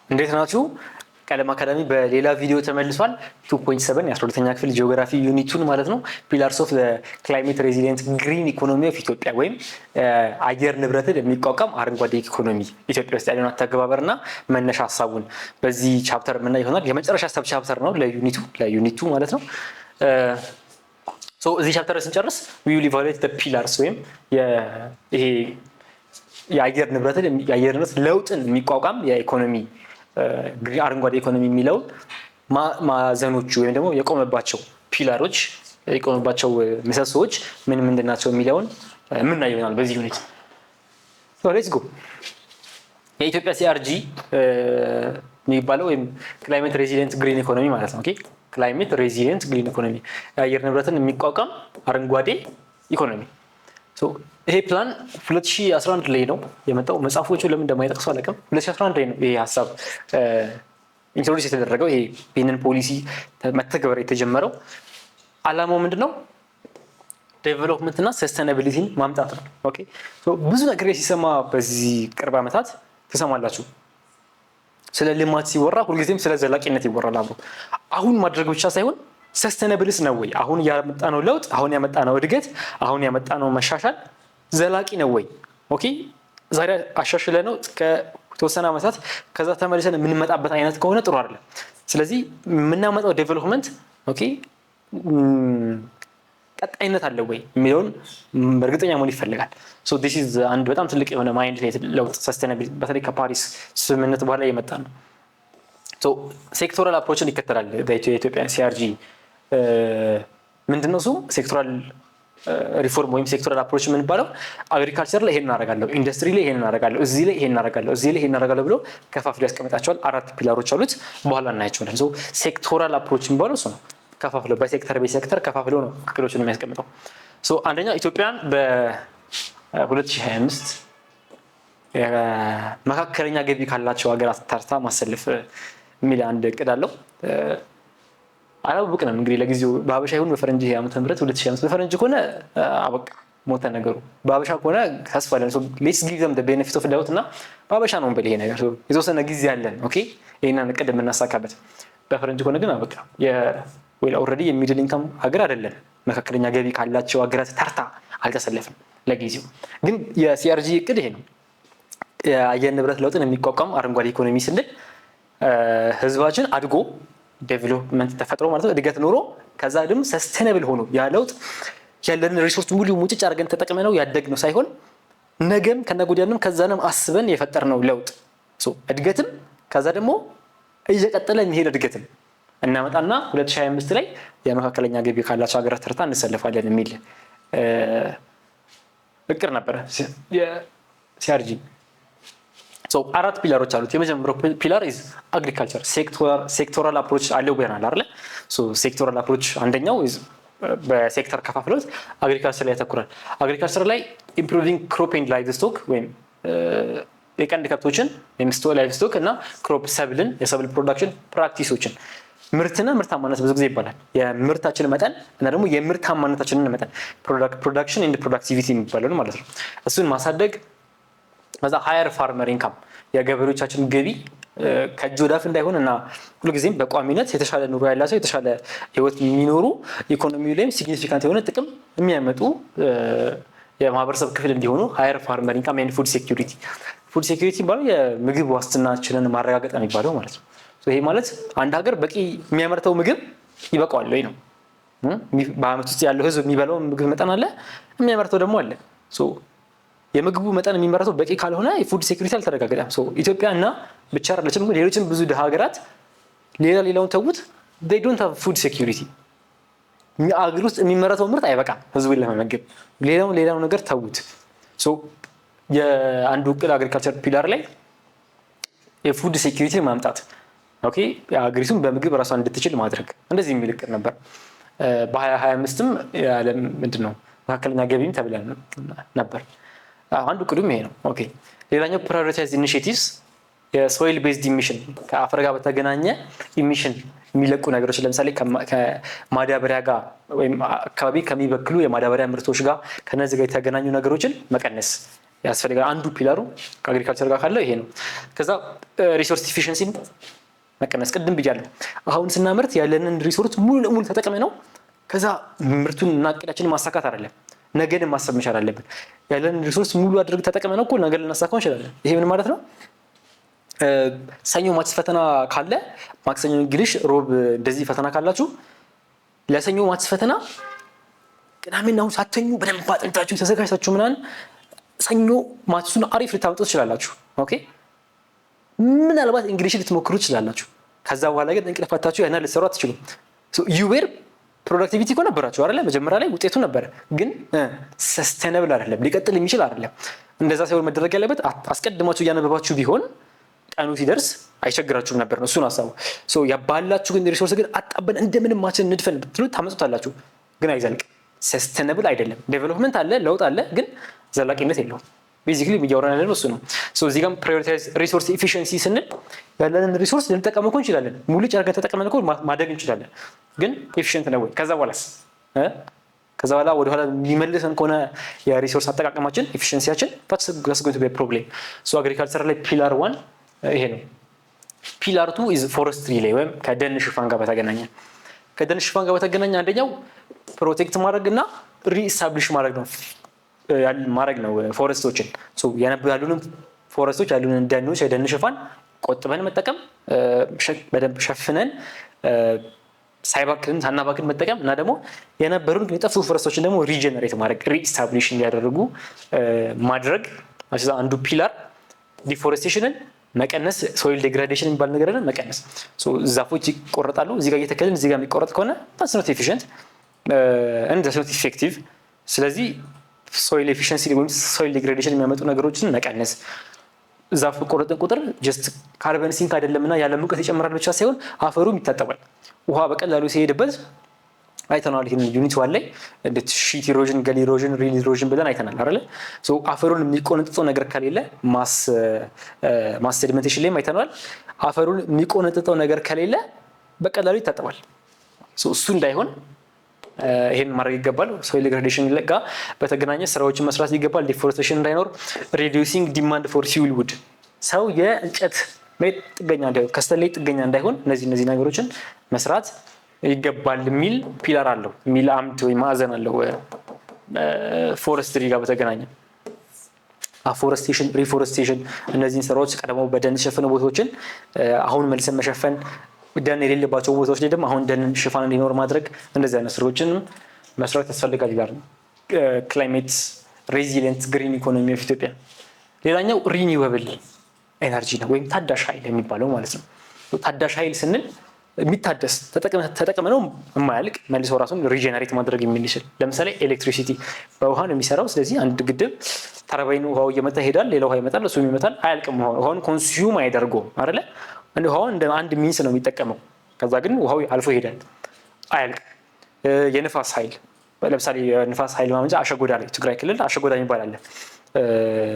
እንዴት ናችሁ? ቀለም አካዳሚ በሌላ ቪዲዮ ተመልሷል። 2.7 የ12ኛ ክፍል ጂኦግራፊ ዩኒቱን ማለት ነው። ፒላርስ ኦፍ ክላይሜት ሬዚሊየንት ግሪን ኢኮኖሚ ኦፍ ኢትዮጵያ ወይም አየር ንብረትን የሚቋቋም አረንጓዴ ኢኮኖሚ ኢትዮጵያ ውስጥ ያለውን አተገባበርና መነሻ ሀሳቡን በዚህ ቻፕተር ምን ይሆናል። የመጨረሻ ሰብ ቻፕተር ነው ለዩኒቱ ማለት ነው። እዚህ ቻፕተር ስንጨርስ we will evaluate the pillars ወይም ይሄ የአየር ንብረት ለውጥን የሚቋቋም የኢኮኖሚ አረንጓዴ ኢኮኖሚ የሚለው ማዕዘኖቹ ወይም ደግሞ የቆመባቸው ፒላሮች የቆመባቸው ምሰሶዎች ምን ምንድናቸው የሚለውን የምናየው ይሆናል በዚህ ዩኒት። ሌትስ ጎ። የኢትዮጵያ ሲአርጂ የሚባለው ወይም ክላይሜት ሬዚሊየንት ግሪን ኢኮኖሚ ማለት ነው። ኦኬ ክላይሜት ሬዚሊየንት ግሪን ኢኮኖሚ የአየር ንብረትን የሚቋቋም አረንጓዴ ኢኮኖሚ። ይሄ ፕላን 2011 ላይ ነው የመጣው። መጽሐፎቹ ለምን እንደማይጠቅሱ አላውቅም። 2011 ላይ ነው ይሄ ሀሳብ ኢንትሮዲዩስ የተደረገው። ይሄንን ፖሊሲ መተግበር የተጀመረው አላማው ምንድነው? ዴቨሎፕመንት እና ሰስቴናቢሊቲን ማምጣት ነው። ኦኬ ብዙ ነገር ሲሰማ በዚህ ቅርብ ዓመታት ትሰማላችሁ። ስለ ልማት ሲወራ ሁልጊዜም ስለ ዘላቂነት ይወራል አብሮ። አሁን ማድረግ ብቻ ሳይሆን ሰስቴናብልስ ነው ወይ? አሁን ያመጣነው ለውጥ፣ አሁን ያመጣነው እድገት፣ አሁን ያመጣነው መሻሻል ዘላቂ ነው ወይ? ኦኬ ዛሬ አሻሽለ ነው ከተወሰነ ዓመታት ከዛ ተመልሰን የምንመጣበት አይነት ከሆነ ጥሩ አይደለም። ስለዚህ የምናመጣው ዴቨሎፕመንት ኦኬ ቀጣይነት አለው ወይ የሚለውን እርግጠኛ መሆን ይፈልጋል። this is አንድ በጣም ትልቅ የሆነ ማይንድ ሴት ለውጥ ሰስቴናቢሊቲ በተለይ ከፓሪስ ስምምነት በኋላ የመጣ ነው። ሴክቶራል አፕሮችን ይከተላል የኢትዮጵያ ሲአርጂ። ምንድነው እሱ? ሴክቶራል ሪፎርም ወይም ሴክቶራል አፕሮች የምንባለው አግሪካልቸር ላይ ይሄን እናደርጋለሁ፣ ኢንዱስትሪ ላይ ይሄን እናደርጋለሁ፣ እዚህ ላይ ይሄን እናደርጋለሁ፣ እዚህ ላይ ይሄን እናደርጋለሁ ብሎ ከፋፍሎ ያስቀምጣቸዋል። 4 ፒላሮች አሉት። በኋላ እናያቸዋለን። ሴክቶራል አፕሮች የሚባለው እሱ ነው። ከፋፍሎ በሴክተር ከፋፍሎ ነው እቅዶችን የሚያስቀምጠው። አንደኛው ኢትዮጵያን በ2025 መካከለኛ ገቢ ካላቸው ሀገራት ተርታ ማሰለፍ የሚል አንድ እቅድ አለው። አላውቅም እንግዲህ ለጊዜው በአበሻ ይሁን በፈረንጅ ዓመተ ምህረት 2025 በፈረንጅ ከሆነ አበቃ ሞተ ነገሩ። በአበሻ ከሆነ ተስፋ አለን። ሌትስ ጊቭ ዘም ዘ ቤኔፊት ኦፍ ዳውት እና በአበሻ ነው በል ይሄ ነገር የተወሰነ ጊዜ አለን። ኦኬ ይሄንን እቅድ የምናሳካበት። በፈረንጅ ከሆነ ግን አበቃ ወይ ኦልሬዲ የሚድል ኢንካም ሀገር አይደለም። መካከለኛ ገቢ ካላቸው ሀገራት ተርታ አልተሰለፍም ለጊዜው። ግን የሲአርጂ እቅድ ይሄ ነው። የአየር ንብረት ለውጥን የሚቋቋም አረንጓዴ ኢኮኖሚ ስንል ህዝባችን አድጎ ዴቨሎፕመንት ተፈጥሮ ማለት ነው እድገት ኖሮ ከዛ ደግሞ ሰስቴናብል ሆኖ ያ ለውጥ ያለንን ሪሶርስ ሙሉ ሙጭጭ አድርገን ተጠቅመነው ያደግነው ሳይሆን ነገም ከነጎዲያንም ከዛንም አስበን የፈጠርነው ለውጥ እድገትም ከዛ ደግሞ እየቀጠለ የሚሄድ እድገትም እናመጣና 2025 ላይ የመካከለኛ ገቢ ካላቸው ሀገራት ተርታ እንሰለፋለን የሚል እቅድ ነበረ የሲአርጂ። 4 ፒላሮች አሉት። የመጀመሪያው ፒላር ኢዝ አግሪካልቸር ሴክቶራል አፕሮች አለው ብለናል አይደል? ሴክቶራል አፕሮች አንደኛው በሴክተር ከፋፍሎት አግሪካልቸር ላይ ያተኩራል። አግሪካልቸር ላይ ኢምፕሩቪንግ ክሮፕ ኤንድ ላይቭ ስቶክ ወይም የቀንድ ከብቶችን ላይቭ ስቶክ እና ክሮፕ ሰብልን የሰብል ፕሮዳክሽን ፕራክቲሶችን ምርትና ምርታማነት ብዙ ጊዜ ይባላል። የምርታችን መጠን እና ደግሞ የምርታማነታችንን መጠን ፕሮዳክሽን ኤንድ ፕሮዳክቲቪቲ የሚባለው ማለት ነው። እሱን ማሳደግ በዛ ሃየር ፋርመር ኢንካም የገበሬዎቻችን ገቢ ከእጅ ወደ አፍ እንዳይሆን እና ሁልጊዜም በቋሚነት የተሻለ ኑሮ ያላቸው የተሻለ ህይወት የሚኖሩ ኢኮኖሚው ላይም ሲግኒፊካንት የሆነ ጥቅም የሚያመጡ የማህበረሰብ ክፍል እንዲሆኑ ሃየር ፋርመር ኢንካም ኤንድ ፉድ ሴኩሪቲ የሚባለው የምግብ ዋስትናችንን ማረጋገጥ የሚባለው ማለት ነው። ይሄ ማለት አንድ ሀገር በቂ የሚያመርተው ምግብ ይበቃዋል ወይ ነው። በአመት ውስጥ ያለው ህዝብ የሚበላው ምግብ መጠን አለ፣ የሚያመርተው ደግሞ አለ። የምግቡ መጠን የሚመረተው በቂ ካልሆነ የፉድ ሴኩሪቲ አልተረጋገጠም። ኢትዮጵያ እና ብቻ አይደለችም፣ ሌሎችም ብዙ ድሃ ሀገራት ሌላውን ተውት፣ they don't have food security። አገር ውስጥ የሚመረተው ምርት አይበቃም ህዝቡን ለመመገብ። ሌላው ነገር ተውት። የአንዱ እቅድ አግሪካልቸር ፒላር ላይ የፉድ ሴኩሪቲ ማምጣት፣ ኦኬ አገሪቱን በምግብ ራሷን እንድትችል ማድረግ፣ እንደዚህ የሚል እቅድ ነበር። በ2025ም የዓለም ምንድነው መካከለኛ ገቢም ተብለን ነበር። አንዱ ቅዱም ይሄ ነው። ኦኬ ሌላኛው ፕራዮሪታይዝ ኢኒሺቲቭስ የሶይል ቤዝድ ኢሚሽን ከአፈር ጋር በተገናኘ ኢሚሽን የሚለቁ ነገሮች ለምሳሌ ከማዳበሪያ ጋር ወይም አካባቢ ከሚበክሉ የማዳበሪያ ምርቶች ጋር ከነዚህ ጋር የተገናኙ ነገሮችን መቀነስ ያስፈልጋል። አንዱ ፒላሩ ከአግሪካልቸር ጋር ካለው ይሄ ነው። ከዛ ሪሶርስ ኢፊሽንሲ መቀነስ ቅድም ብያለሁ። አሁን ስናመርት ያለንን ሪሶርስ ሙሉ ለሙሉ ተጠቅመ ነው ከዛ ምርቱን እና እቅዳችንን ማሳካት አይደለም፣ ነገን ማሰብ መቻል አለብን። ያለንን ሪሶርስ ሙሉ አድርግ ተጠቅመ ነው እኮ ነገ ልናሳካው እንችላለን። ይሄ ምን ማለት ነው? ሰኞ ማትስ ፈተና ካለ ማክሰኞ እንግሊሽ፣ ሮብ እንደዚህ ፈተና ካላችሁ ለሰኞ ማትስ ፈተና ቅዳሜና እሑድ ሳትተኙ በደንብ አጥንታችሁ ተዘጋጅታችሁ ምናምን ሰኞ ማትሱን አሪፍ ልታመጡ ትችላላችሁ። ኦኬ ምናልባት እንግሊሽ ልትሞክሩ ትችላላችሁ። ከዛ በኋላ ግን እንቅልፍ አጥታችሁ ያና ልትሰሩ አትችሉም። ዩ ዌር ፕሮዳክቲቪቲ እኮ ነበራችሁ አይደለ? መጀመሪያ ላይ ውጤቱ ነበረ፣ ግን ሰስቴነብል አይደለም፣ ሊቀጥል የሚችል አይደለም። እንደዛ ሳይሆን መደረግ ያለበት አስቀድማችሁ እያነበባችሁ ቢሆን ቀኑ ሲደርስ አይቸግራችሁም ነበር ነው። እሱን ሀሳቡ። ያባላችሁ ግን ሪሶርስ ግን አጣበን እንደምንም ማችን ንድፈን ብትሉ ታመጡታላችሁ፣ ግን አይዘልቅም። ሰስቴነብል አይደለም። ዴቨሎፕመንት አለ፣ ለውጥ አለ፣ ግን ዘላቂነት የለውም። ቤዚክሊ እያወራን ያለነው እሱ ነው። እዚህ ጋር ፕራዮሪታይዝ ሪሶርስ ኢፊሽንሲ ስንል ያለንን ሪሶርስ ልንጠቀም እኮ እንችላለን። ሙሉ ጨርገን ተጠቅመን እኮ ማደግ እንችላለን፣ ግን ኤፊሽንት ነው ወይ? ከዛ በኋላ ወደኋላ የሚመልሰን ከሆነ የሪሶርስ አጠቃቀማችን ኤፊሽንሲያችን that's going to be a problem. አግሪካልቸር ላይ ፒላር 1 ይሄ ነው። ፒላር 2 ኢዝ ፎረስትሪ ላይ ወይም ከደን ሽፋን ጋር በተገናኘ አንደኛው ፕሮቴክት ማድረግ እና ሪኢስታብሊሽ ማድረግ ነው ፎረስቶችን። ያሉንን ፎረስቶች ያሉንን ደኖች የደን ሽፋን ቆጥበን መጠቀም፣ በደንብ ሸፍነን ሳናባክን መጠቀም እና ደግሞ የነበሩን የጠፉ ፎረስቶችን ደግሞ ሪጀነሬት ማድረግ ሪኢስታብሊሽ እንዲያደርጉ ማድረግ አንዱ ፒላር። ዲፎሬስቴሽንን መቀነስ፣ ሶይል ዴግራዴሽን የሚባል ነገርን መቀነስ። ዛፎች ይቆረጣሉ፣ እዚህ ጋር እየተከልን እዚህ ጋር የሚቆረጥ ከሆነ that's not efficient and that's not effective። ስለዚህ ሶይል ኤፊሽንሲ ወይም ሶይል ዲግራዴሽን የሚያመጡ ነገሮችን መቀነስ። ዛፍ በቆረጥን ቁጥር ጀስት ካርበን ሲንክ አይደለምና ያለ ሙቀት ይጨምራል ብቻ ሳይሆን አፈሩም ይታጠባል። ውሃ በቀላሉ ሲሄድበት አይተናል። ይሄን ዩኒት ዋን ላይ እንደ ሺት ኢሮዥን፣ ገል ኢሮዥን፣ ሪል ኢሮዥን ብለን አይተናል አይደል? አፈሩን የሚቆነጥጠው ነገር ከሌለ ማስ ሴዲሜንቴሽን ላይም አይተናል። አፈሩን የሚቆነጥጠው ነገር ከሌለ በቀላሉ ይታጠባል። እሱ እንዳይሆን ይሄን ማድረግ ይገባል። ሶይል ዲግራዴሽን ጋር በተገናኘ ስራዎችን መስራት ይገባል። ዲፎሬስቴሽን እንዳይኖር፣ ሪዲዩሲንግ ዲማንድ ፎር ፊውል ውድ፣ ሰው የእንጨት ጥገኛ እንዳይሆን፣ ከሰል ላይ ጥገኛ እንዳይሆን እነዚህ ነገሮችን መስራት ይገባል የሚል ፒላር አለው፣ የሚል አምድ ወይ ማዕዘን አለው ፎረስትሪ ጋር በተገናኘ። አፎረስቴሽን፣ ሪፎረስቴሽን እነዚህን ስራዎች ቀድሞ በደን የተሸፈኑ ቦታዎችን አሁን መልሰን መሸፈን፣ ደን የሌለባቸው ቦታዎች ላይ ደግሞ አሁን ደን ሽፋን እንዲኖር ማድረግ፣ እንደዚህ አይነት ስራዎችን መስራት ያስፈልጋል ይላል። ክላይሜት ሬዚሊየንት ግሪን ኢኮኖሚ ኦፍ ኢትዮጵያ። ሌላኛው ሪኒዌብል ኤነርጂ ነው ወይም ታዳሽ ኃይል የሚባለው ማለት ነው። ታዳሽ ኃይል ስንል የሚታደስ ተጠቅመ ነው የማያልቅ መልሶ ራሱን ሪጀነሬት ማድረግ የሚችል። ለምሳሌ ኤሌክትሪሲቲ በውሃ ነው የሚሰራው። ስለዚህ አንድ ግድብ ተርባይኑ ውሃው እየመጣ ይሄዳል፣ ሌላ ውሃ ይመጣል፣ እሱም ይመጣል፣ አያልቅም። ውሃውን ኮንሱም አያደርገውም አይደለ? ውሃውን እንደ አንድ ሚንስ ነው የሚጠቀመው። ከዛ ግን ውሃው አልፎ ይሄዳል፣ አያልቅም። የንፋስ ኃይል ለምሳሌ የንፋስ ኃይል ማመንጫ አሸጎዳ ላይ ትግራይ ክልል አሸጎዳ የሚባል አለ።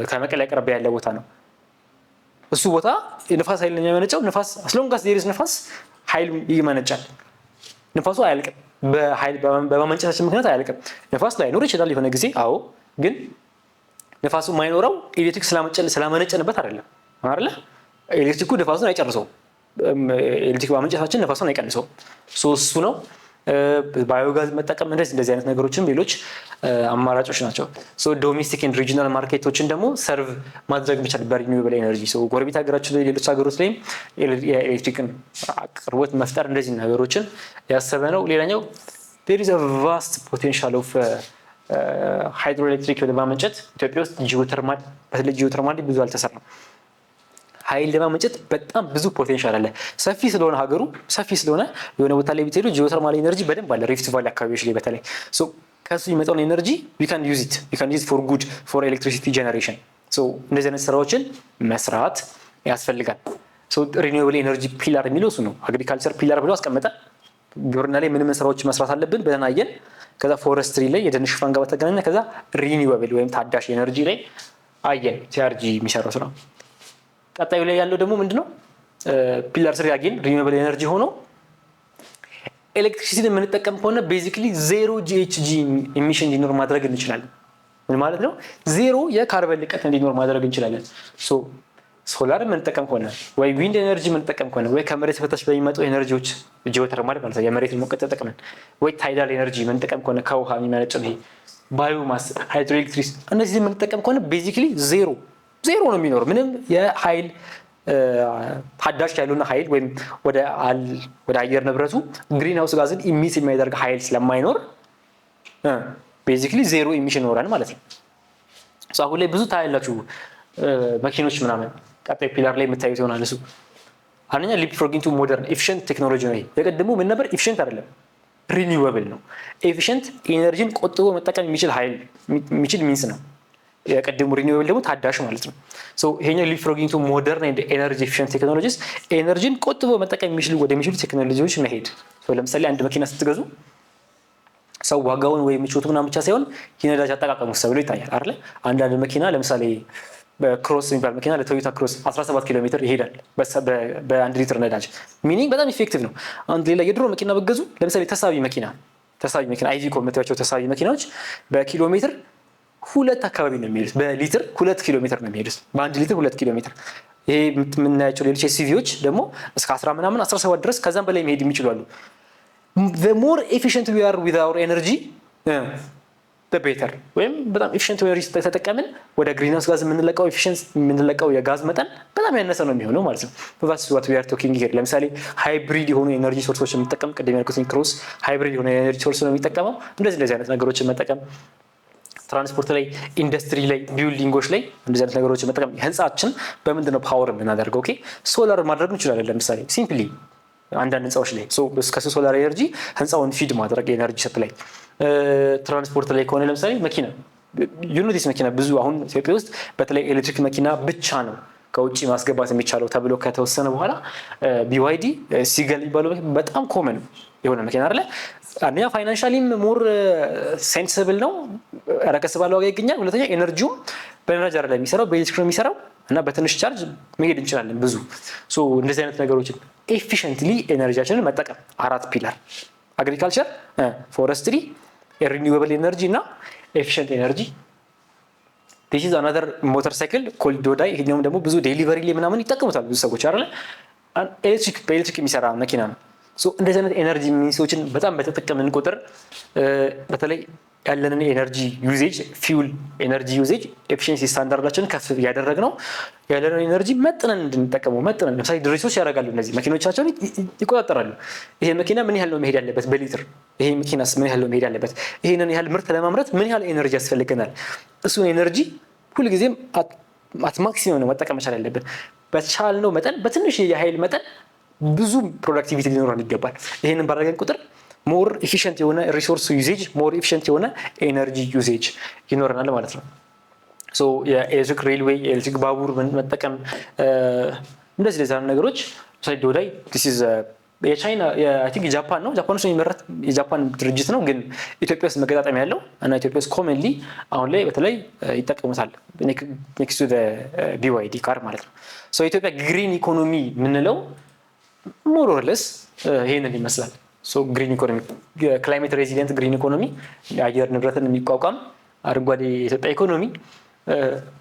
ከመቀሌ አቅራቢያ ያለ ቦታ ነው። እሱ ቦታ የንፋስ ኃይል የሚያመነጨው ንፋስ አስሎንጋስ ዴሪስ ንፋስ ኃይል ይመነጫል። ንፋሱ አያልቅም። በማመንጨታችን ምክንያት አያልቅም። ንፋስ ላይኖር ይችላል የሆነ ጊዜ፣ አዎ። ግን ንፋሱ የማይኖረው ኤሌክትሪክ ስላመነጨንበት አይደለም አይደለ? ኤሌክትሪኩ ንፋሱን አይጨርሰውም። ኤሌክትሪክ ማመንጨታችን ንፋሱን አይቀንሰውም። እሱ ነው። ባዮጋዝ መጠቀም፣ እንደዚህ አይነት ነገሮችም ሌሎች አማራጮች ናቸው። ዶሜስቲክ ኤንድ ሪጂናል ማርኬቶችን ደግሞ ሰርቭ ማድረግ መቻል በሪኒዌብል ኤነርጂ። ጎረቤት ሀገራችን ላይ ሌሎች ሀገሮች ላይም የኤሌክትሪክን አቅርቦት መፍጠር እንደዚህ ነገሮችን ያሰበ ነው። ሌላኛው there is a vast potential of ሃይድሮኤሌክትሪክ ለማመንጨት ኢትዮጵያ ውስጥ ጂኦተርማል፣ በተለይ ጂኦተርማል ብዙ አልተሰራም። ኃይል ለማመንጨት በጣም ብዙ ፖቴንሻል አለ። ሰፊ ስለሆነ ሀገሩ ሰፊ ስለሆነ የሆነ ቦታ ላይ ብትሄዱ ጂኦተርማል ኤነርጂ በደንብ አለ። ሪፍት ቫሊ አካባቢዎች ላይ በተለይ ከሱ የሚመጣውን ኤነርጂ we can use it for good for electricity generation። እንደዚህ አይነት ስራዎችን መስራት ያስፈልጋል። ሪኒዌብል ኤነርጂ ፒላር የሚለው እሱ ነው። አግሪካልቸር ፒላር ብሎ አስቀመጠ። ግብርና ላይ ምን ስራዎች መስራት አለብን ብለን አየን። ከዛ ፎረስትሪ ላይ የደን ሽፋን ጋር በተገናኘ ከዛ ሪኒዌብል ወይም ታዳሽ ኤነርጂ ላይ አየን። ቲአርጂ የሚሰራው ስራ። ቀጣዩ ላይ ያለው ደግሞ ምንድነው? ፒላር ስሪ አጌን ሪኒዌብል ኤነርጂ ሆኖ ኤሌክትሪሲቲን የምንጠቀም ከሆነ ቤዚክሊ ዜሮ ጂኤችጂ ኢሚሽን እንዲኖር ማድረግ እንችላለን። ምን ማለት ነው? ዜሮ የካርበን ልቀት እንዲኖር ማድረግ እንችላለን። ሶላር የምንጠቀም ከሆነ ወይ ዊንድ ኤነርጂ የምንጠቀም ከሆነ ወይ ከመሬት በታች በሚመጡ ኤነርጂዎች ጂኦተርማል ማለት ነው የመሬትን ሙቀት ተጠቅመን ወይ ታይዳል ኤነርጂ የምንጠቀም ከሆነ ከውሃ የሚመነጭ ነው ባዮማስ ሃይድሮኤሌክትሪክ እነዚህ የምንጠቀም ከሆነ ቤዚክሊ ዜሮ ነው የሚኖረው። ምንም የኃይል ታዳሽ ያሉና ኃይል ወይም ወደ አየር ንብረቱ ግሪን ሃውስ ጋዝን ኢሚት የሚያደርግ ኃይል ስለማይኖር ቤዚክሊ ዜሮ ኢሚሽን ይኖራል ማለት ነው። አሁን ላይ ብዙ ታያላችሁ መኪኖች ምናምን ቀጣይ ፒላር ላይ የምታዩት ይሆናል። እሱ አንደኛ ሊፕፍሮግ ኢንቱ ሞደርን ኤፊሽንት ቴክኖሎጂ ነው። የቀድሞ ምን ነበር? ኤፊሽንት አይደለም ሪኒዌብል ነው። ኤፊሽንት ኤነርጂን ቆጥቦ መጠቀም የሚችል ሚንስ ነው። የቀድሞ ሪኒዌብል ደግሞ ታዳሽ ማለት ነው። ይሄኛው ሊፕፍሮግ ኢንቱ ሞደርን ኤንድ ኤነርጂ ኤፊሽንት ቴክኖሎጂስ ኤነርጂን ቆጥቦ መጠቀም ወደሚችሉ ቴክኖሎጂዎች መሄድ። ለምሳሌ አንድ መኪና ስትገዙ ሰው ዋጋውን ወይ ምቾቱ ምናምን ብቻ ሳይሆን የነዳጅ አጠቃቀሙ ተብሎ ይታያል አይደል? አንዳንድ መኪና ለምሳሌ በክሮስ የሚባል መኪና ለቶዮታ ክሮስ 17 ኪሎ ሜትር ይሄዳል በ1 ሊትር ነዳጅ ሚኒንግ በጣም ኢፌክቲቭ ነው። አንድ ሌላ የድሮ መኪና በገዙ ለምሳሌ ተሳቢ መኪና አይቪኮ የምታዩቸው ተሳቢ መኪናዎች በኪሎ ሜትር 2 አካባቢ ነው የሚሄዱት። በሊትር 2 ኪሎ ሜትር ነው የሚሄዱት። በ1 ሊትር 2 ኪሎ ሜትር። ይሄ የምናያቸው ሌሎች ኤስዩቪዎች ደግሞ እስከ 10 ምናምን 17 ድረስ ከዛም በላይ መሄድ የሚችሉ አሉ። the more efficient we are with our energy the better ወይም በጣም ኤፊሽንት ኤነርጂ ተጠቀምን ወደ ግሪንሃውስ ጋዝ የምንለቀው የጋዝ መጠን በጣም ያነሰ ነው የሚሆነው ማለት ነው። that's what we are talking here። ለምሳሌ ሃይብሪድ የሆኑ ኤነርጂ ሶርሶችን መጠቀም ቅድም ያልኩት ክሮስ ሃይብሪድ የሆነ ኤነርጂ ሶርስ ነው የሚጠቀመው። እንደዚህ አይነት ነገሮችን መጠቀም ትራንስፖርት ላይ ኢንዱስትሪ ላይ ቢልዲንጎች ላይ እንደዚህ አይነት ነገሮችን መጠቀም። ህንጻችን በምንድነው ፓወር የምናደርገው? ኦኬ ሶላር ማድረግ እንችላለን። ለምሳሌ ሲምፕሊ አንዳንድ ህንጻዎች ላይ ከሶላር ኤነርጂ ህንጻውን ፊድ ማድረግ ኤነርጂ ሰፕላይ። ትራንስፖርት ላይ ከሆነ ለምሳሌ መኪና ዩኒቲስ መኪና ብዙ አሁን ኢትዮጵያ ውስጥ በተለይ ኤሌክትሪክ መኪና ብቻ ነው ከውጪ ማስገባት የሚቻለው ተብሎ ከተወሰነ በኋላ BYD ሲገል የሚባለው በጣም ኮመን የሆነ መኪና አይደለ? አንደኛ ፋይናንሻሊም ሞር ሴንሲብል ነው፣ ረከስ ባለ ዋጋ ይገኛል። ሁለተኛ ኤነርጂው በነዳጅ አይደለም የሚሰራው በኤሌክትሪክ ነው የሚሰራው እና በትንሽ ቻርጅ መሄድ እንችላለን ብዙ። እንደዚህ አይነት ነገሮችን ኤፊሽንትሊ ኤነርጂያችንን መጠቀም 4 ፒላር አግሪካልቸር፣ ፎረስትሪ፣ ሪኒዌብል ኤነርጂ እና ኤፊሽንት ኤነርጂ። this is another motorcycle called ዶዳይ። ይሄኛውም ደግሞ ብዙ ዴሊቨሪ ላይ ምናምን ይጠቀሙታል ብዙ ሰዎች አይደለ? በኤሌክትሪክ የሚሰራ መኪና ነው። እንደዚህ አይነት ኤነርጂ ሚንሶችን በጣም በተጠቀምን ቁጥር በተለይ ያለንን ኤነርጂ ዩዜጅ ፊውል ኤነርጂ ዩዜጅ ኤፊሺንሲ ስታንዳርዳችንን ከፍ ያደረግነው ያለንን ኤነርጂ መጥነን እንድንጠቀመው መጥነን። ለምሳሌ ድርጅቶች ያደርጋሉ፣ እነዚህ መኪኖቻቸውን ይቆጣጠራሉ። ይሄ መኪና ምን ያህል ነው መሄድ ያለበት በሊትር፣ ይሄ መኪናስ ምን ያህል ነው መሄድ ያለበት፣ ይሄንን ያህል ምርት ለማምረት ምን ያህል ኤነርጂ ያስፈልገናል። እሱን ኤነርጂ ሁልጊዜም አት ማክሲመም ነው መጠቀም መቻል ያለብን። በቻልነው መጠን በትንሽ የኃይል መጠን ብዙ ፕሮዳክቲቪቲ ሊኖረን ይገባል። ይሄንን ባደረገን ቁጥር ሞር ኤፊሽንት የሆነ ሪሶርስ ዩዜጅ ሞር ኤፊሽንት የሆነ ኤነርጂ ዩዜጅ ይኖረናል ማለት ነው። የኤሌክትሪክ ሬልዌይ የኤሌክትሪክ ባቡር መጠቀም እንደዚህ ለዛ ነገሮች ሳይዶ ላይ የቻይና አይ ቲንክ ጃፓን ነው ጃፓን ውስጥ የሚመረት የጃፓን ድርጅት ነው፣ ግን ኢትዮጵያ ውስጥ መገጣጠሚያ ያለው እና ኢትዮጵያ ውስጥ ኮመንሊ አሁን ላይ በተለይ ይጠቀሙታል ኔክስት ቱ BYD ካር ማለት ነው። ኢትዮጵያ ግሪን ኢኮኖሚ የምንለው ሞር ኦር ሌስ ይሄንን ይመስላል። ግሪን ኢኮኖሚ ክላይሜት ሬዚሊየንት ግሪን ኢኮኖሚ የአየር ንብረትን የሚቋቋም አረንጓዴ የኢትዮጵያ ኢኮኖሚ።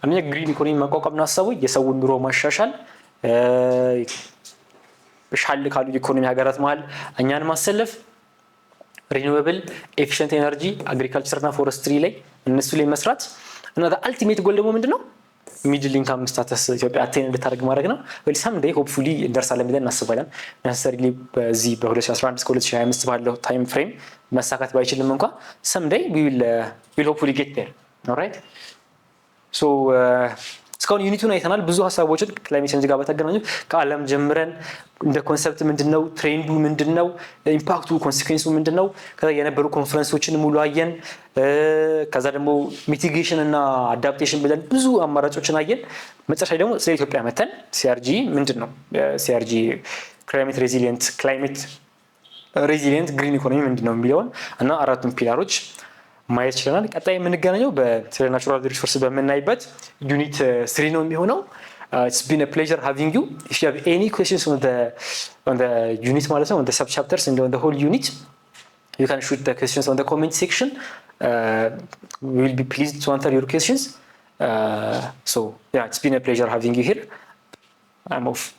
አንደኛ ግሪን ኢኮኖሚ ማቋቋም ነው ሀሳቡ፣ የሰውን ኑሮ ማሻሻል፣ ሻል ካሉ ኢኮኖሚ ሀገራት መሀል እኛን ማሰለፍ፣ ሪኒዌብል ኤፊሽንት ኤነርጂ አግሪካልቸር እና ፎረስትሪ ላይ እነሱ ላይ መስራት እና አልቲሜት ጎል ደግሞ ምንድነው ሚድል ኢንካም ስታተስ ኢትዮጵያ አቴን እንድታደርግ ማድረግ ነው። ወይ ሰምዴይ ሆፕፉሊ እንደርሳለን ብለን እናስባለን። ነሰሪሊ በዚህ በ2011 እስከ 2025 ባለው ታይም ፍሬም መሳካት ባይችልም እንኳን ሰምዴይ ዊል ሆፕፉሊ ጌት ዴር ኦልራይት። እስካሁን ዩኒቱን አይተናል። ብዙ ሀሳቦችን ክላይሜት ቼንጅ ጋር በተገናኙ ከዓለም ጀምረን እንደ ኮንሰፕት ምንድነው፣ ትሬንዱ ምንድነው፣ ኢምፓክቱ ኮንሲኩዌንሱ ምንድነው፣ ከዛ የነበሩ ኮንፈረንሶችን ሙሉ አየን። ከዛ ደግሞ ሚቲጌሽን እና አዳፕቴሽን ብለን ብዙ አማራጮችን አየን። መጨረሻ ደግሞ ስለ ኢትዮጵያ መተን ሲአርጂ ምንድነው፣ ሲአርጂ ክላይሜት ሬዚሊየንት ግሪን ኢኮኖሚ ምንድነው የሚለውን እና 4ቱን ፒላሮች ማየት ይችላል። ቀጣይ የምንገናኘው በናቹራል ሪሶርስ በምናይበት ዩኒት 3 ነው የሚሆነው። It's been a pleasure having you. If you have any questions on the unit ማለት ነው, on the sub chapters and on the whole unit, you can shoot the questions on the comment section. we will be pleased to answer your questions. So yeah, it's been a pleasure having you here. I'm off.